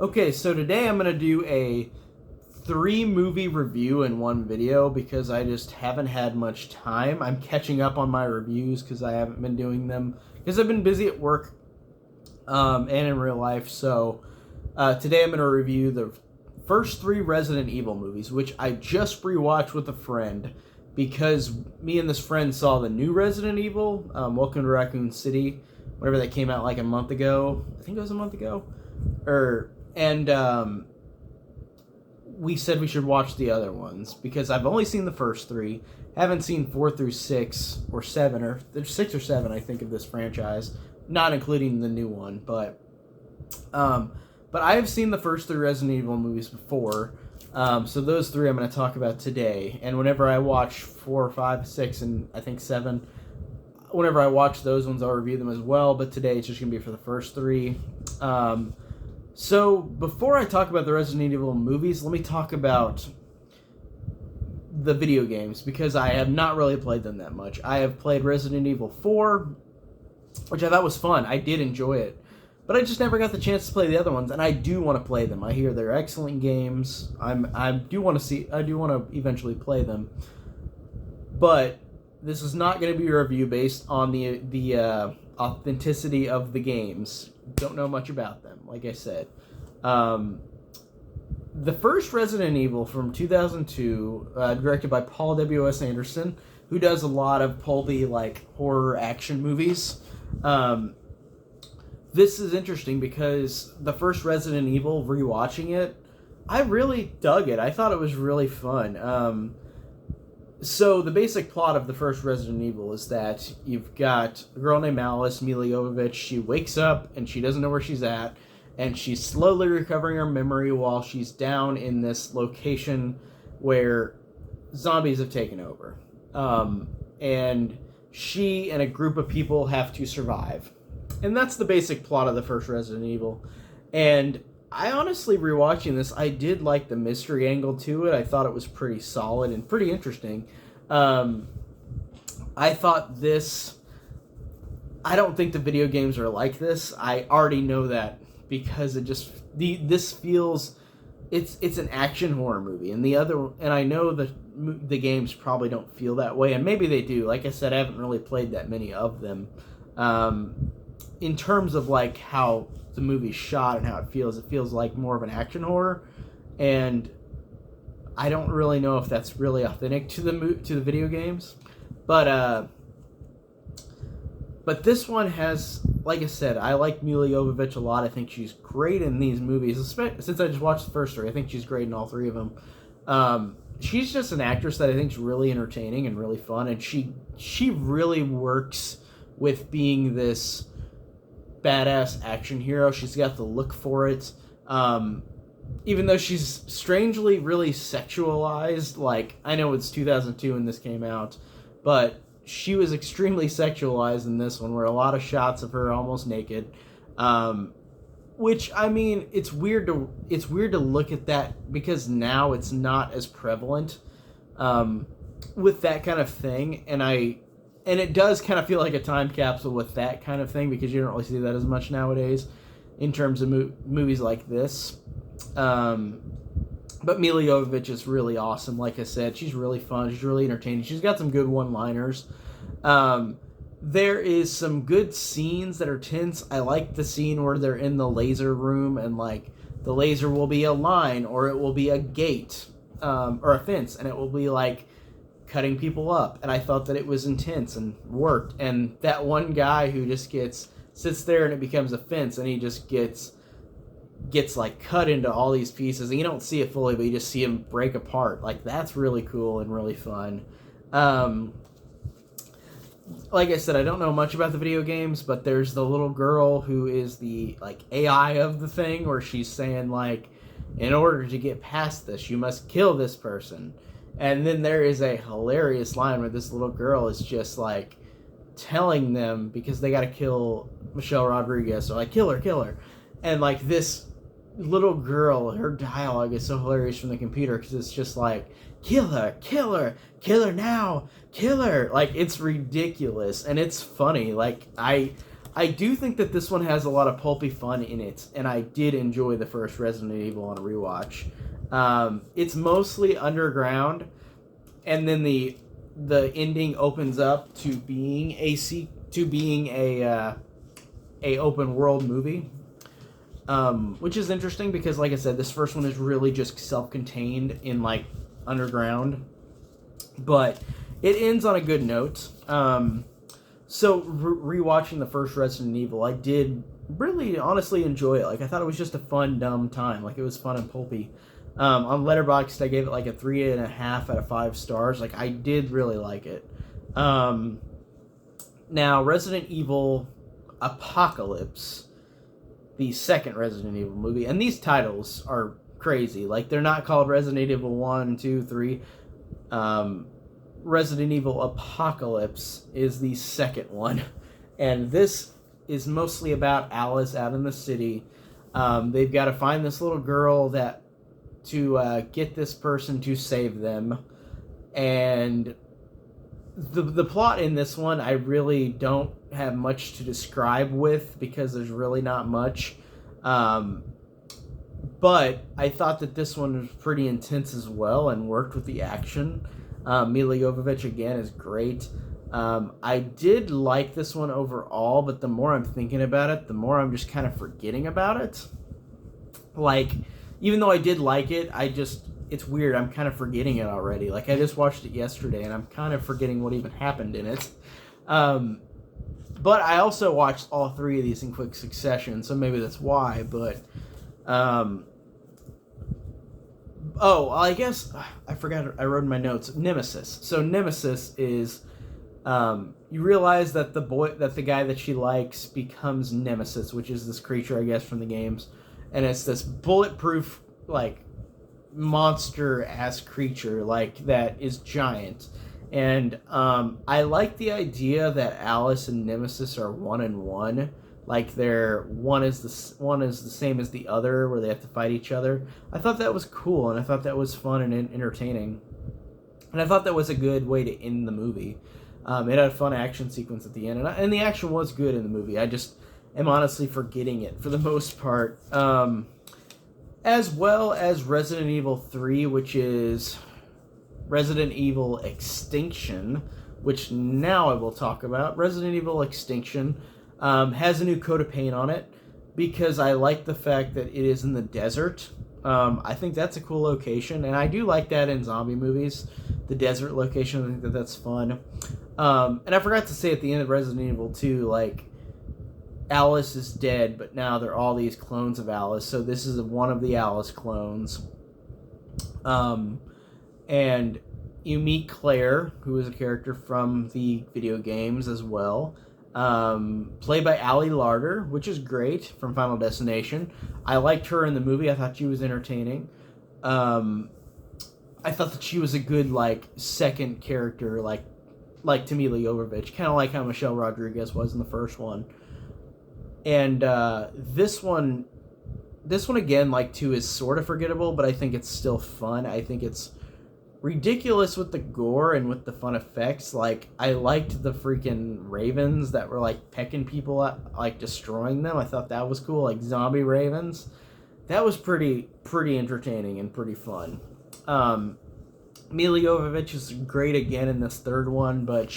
Okay, so today I'm going to do a 3 movie review in one video because I just haven't had much time. I'm catching up on my reviews because I haven't been doing them because I've been busy at work and in real life. So today I'm going to review the first 3 Resident Evil movies, which I just rewatched with a friend because me and this friend saw the new Resident Evil, Welcome to Raccoon City, whenever that came out like a month ago. I think it was a month ago. And we said we should watch the other ones because I've only seen the first 3, haven't seen 4 through 6 or 7, or there's 6 or 7 I think of this franchise, not including the new one. But I have seen the first 3 Resident Evil movies before, so those 3 I'm going to talk about today. And whenever I watch 4, 5, 6, and I think 7, whenever I watch those ones, I'll review them as well. But today it's just going to be for the first 3. So, before I talk about the Resident Evil movies, let me talk about the video games, because I have not really played them that much. I have played Resident Evil 4, which I thought was fun. I did enjoy it. But I just never got the chance to play the other ones, and I do want to play them. I hear they're excellent games. I do want to eventually play them. But this is not going to be a review based on the authenticity of the games. Don't know much about them, like I said. The first Resident Evil from 2002, directed by Paul W.S. Anderson, who does a lot of pulpy, horror action movies. This is interesting because the first Resident Evil, rewatching it, I really dug it. I thought it was really fun. So the basic plot of the first Resident Evil is that you've got a girl named Alice, Milla Jovovich. She wakes up and she doesn't know where she's at, and she's slowly recovering her memory while she's down in this location where zombies have taken over. And she and a group of people have to survive. And that's the basic plot of the first Resident Evil. And I honestly, rewatching this, I did like the mystery angle to it. I thought it was pretty solid and pretty interesting. I thought this... I don't think the video games are like this. I already know that because it just... This feels... It's an action horror movie. And I know the games probably don't feel that way. And maybe they do. Like I said, I haven't really played that many of them. In terms of how the movie's shot and how it feels like more of an action horror, and I don't really know if that's really authentic to the video games, but this one has, like I said, I like Milla Jovovich a lot. I think she's great in these movies, especially since I just watched the first 3. I think she's great in all 3 of them. She's just an actress that I think is really entertaining and really fun, and she really works with being this badass action hero. She's got the look for it. Even though she's strangely really sexualized, I know it's 2002 when this came out, but she was extremely sexualized in this one, where a lot of shots of her almost naked. Which, I mean, it's weird to look at that because now it's not as prevalent with that kind of thing, and it does kind of feel like a time capsule with that kind of thing, because you don't really see that as much nowadays in terms of movies like this. But Milla Jovovich is really awesome. Like I said, she's really fun. She's really entertaining. She's got some good one-liners. There is some good scenes that are tense. I like the scene where they're in the laser room, and the laser will be a line, or it will be a gate, or a fence, and it will be cutting people up, and I thought that it was intense and worked. And that one guy who just sits there and it becomes a fence, and he just gets cut into all these pieces, and you don't see it fully, but you just see him break apart. That's really cool and really fun. Like I said, I don't know much about the video games, but there's the little girl who is the AI of the thing, where she's saying in order to get past this, you must kill this person. And then there is a hilarious line where this little girl is just telling them, because they got to kill Michelle Rodriguez, so kill her. And this little girl, her dialogue is so hilarious from the computer, because it's just kill her now, kill her. It's ridiculous, and it's funny. I do think that this one has a lot of pulpy fun in it, and I did enjoy the first Resident Evil on a rewatch. It's mostly underground, and then the ending opens up to being a open world movie, which is interesting because, like I said, this first one is really just self-contained in like underground, but it ends on a good note. So rewatching the first Resident Evil, I did really honestly enjoy it. Like I thought it was just a fun, dumb time. Like it was fun and pulpy. On Letterboxd, I gave it like a 3.5 out of 5 stars. Like I did really like it. Now Resident Evil Apocalypse, the second Resident Evil movie, and these titles are crazy. Like they're not called Resident Evil 1, 2, 3. Resident Evil Apocalypse is the second one, and this is mostly about Alice out in the city. They've got to find this little girl to get this person to save them, and the plot in this one I really don't have much to describe with because there's really not much. But I thought that this one was pretty intense as well and worked with the action. Milla Jovovich again is great. I did like this one overall, but the more I'm thinking about it, the more I'm just kind of forgetting about it. Like, even though I did like it, it's weird. I'm kind of forgetting it already. Like, I just watched it yesterday, and I'm kind of forgetting what even happened in it. But I also watched all 3 of these in quick succession, so maybe that's why, but... I guess I forgot. I wrote in my notes Nemesis. So Nemesis is you realize that the guy that she likes becomes Nemesis, which is this creature, I guess, from the games, and it's this bulletproof like monster-ass creature like that is giant. And I like the idea that Alice and Nemesis are 1 and 1. Like one is the same as the other, where they have to fight each other. I thought that was cool, and I thought that was fun and entertaining, and I thought that was a good way to end the movie. It had a fun action sequence at the end, and the action was good in the movie. I just am honestly forgetting it for the most part. As well as Resident Evil 3, which is Resident Evil Extinction, which now I will talk about. Resident Evil Extinction has a new coat of paint on it because I like the fact that it is in the desert. I think that's a cool location, and I do like that in zombie movies, the desert location. I think that's fun. And I forgot to say at the end of Resident Evil 2, like, Alice is dead, but now they're all these clones of Alice, so this is one of the Alice clones. And you meet Claire, who is a character from the video games as well. Played by Ali Larter, which is great, from Final Destination. I liked her in the movie. I thought she was entertaining. I thought that she was a good, like, second character, like to Milla Jovovich, kind of like how Michelle Rodriguez was in the first one. And this one again, like, too, is sort of forgettable, but I think it's still fun. I think it's ridiculous with the gore and with the fun effects. Like, I liked the freaking ravens that were like pecking people up, like destroying them. I thought that was cool, like zombie ravens. That was pretty entertaining and pretty fun. Milla Jovovich is great again in this third one, but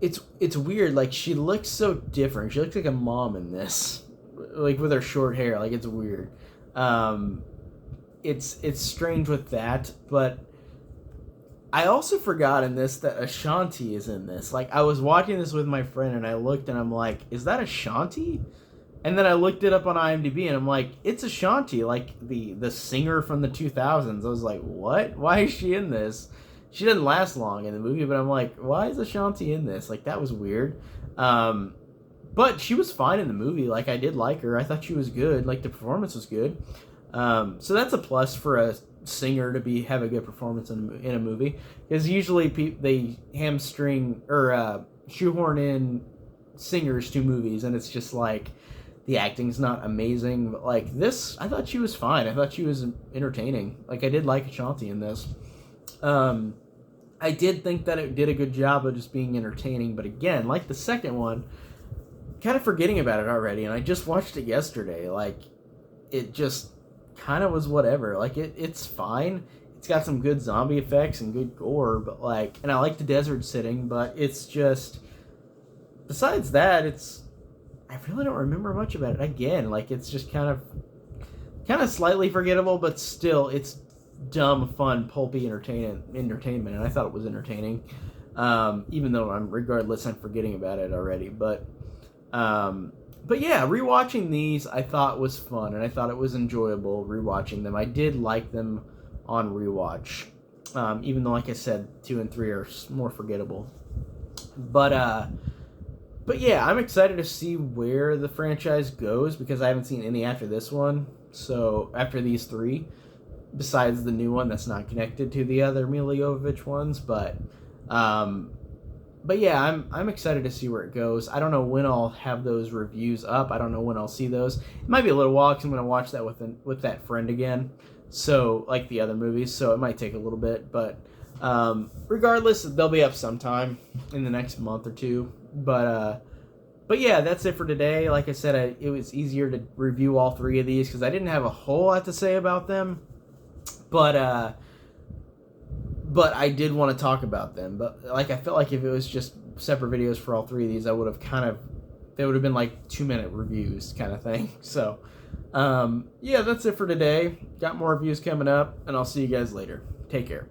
it's weird. Like, she looks so different. She looks like a mom in this, like with her short hair. Like, it's weird. It's strange with that, but I also forgot in this that Ashanti is in this. Like, I was watching this with my friend, and I looked, and I'm like, is that Ashanti? And then I looked it up on IMDb, and I'm like, it's Ashanti, like the singer from the 2000s. I was like, what? Why is she in this? She didn't last long in the movie, but I'm like, why is Ashanti in this? Like, that was weird. But she was fine in the movie. Like, I did like her. I thought she was good. Like, the performance was good. So that's a plus for a singer to have a good performance in a movie, because usually they hamstring or shoehorn in singers to movies, and it's just like the acting's not amazing. But like this, I thought she was fine. I thought she was entertaining. Like, I did like Ashanti in this. I I did think that it did a good job of just being entertaining, but again, like the second one, kind of forgetting about it already, and I just watched it yesterday. Like, it just kind of was whatever. Like, it's fine. It's got some good zombie effects and good gore, but like, and I like the desert setting, but it's just, besides that, I really don't remember much about it. Again, like, it's just kind of slightly forgettable, but still, it's dumb, fun, pulpy entertainment, and I thought it was entertaining. Even though regardless, I'm forgetting about it already. But yeah, rewatching these I thought was fun, and I thought it was enjoyable rewatching them. I did like them on rewatch, even though, like I said, 2 and 3 are more forgettable. But yeah, I'm excited to see where the franchise goes, because I haven't seen any after this one. So after these 3, besides the new one that's not connected to the other Mila Jovovich ones, but yeah, I'm excited to see where it goes. I don't know when I'll have those reviews up. I don't know when I'll see those. It might be a little while, because I'm going to watch that with that friend again. So, like the other movies, so it might take a little bit, but regardless, they'll be up sometime in the next month or 2. But yeah, that's it for today. Like I said, it was easier to review all 3 of these because I didn't have a whole lot to say about them. But I did want to talk about them. But like, I felt like if it was just separate videos for all 3 of these, I would have they would have been like 2-minute reviews kind of thing. So yeah, that's it for today. Got more reviews coming up, and I'll see you guys later. Take care.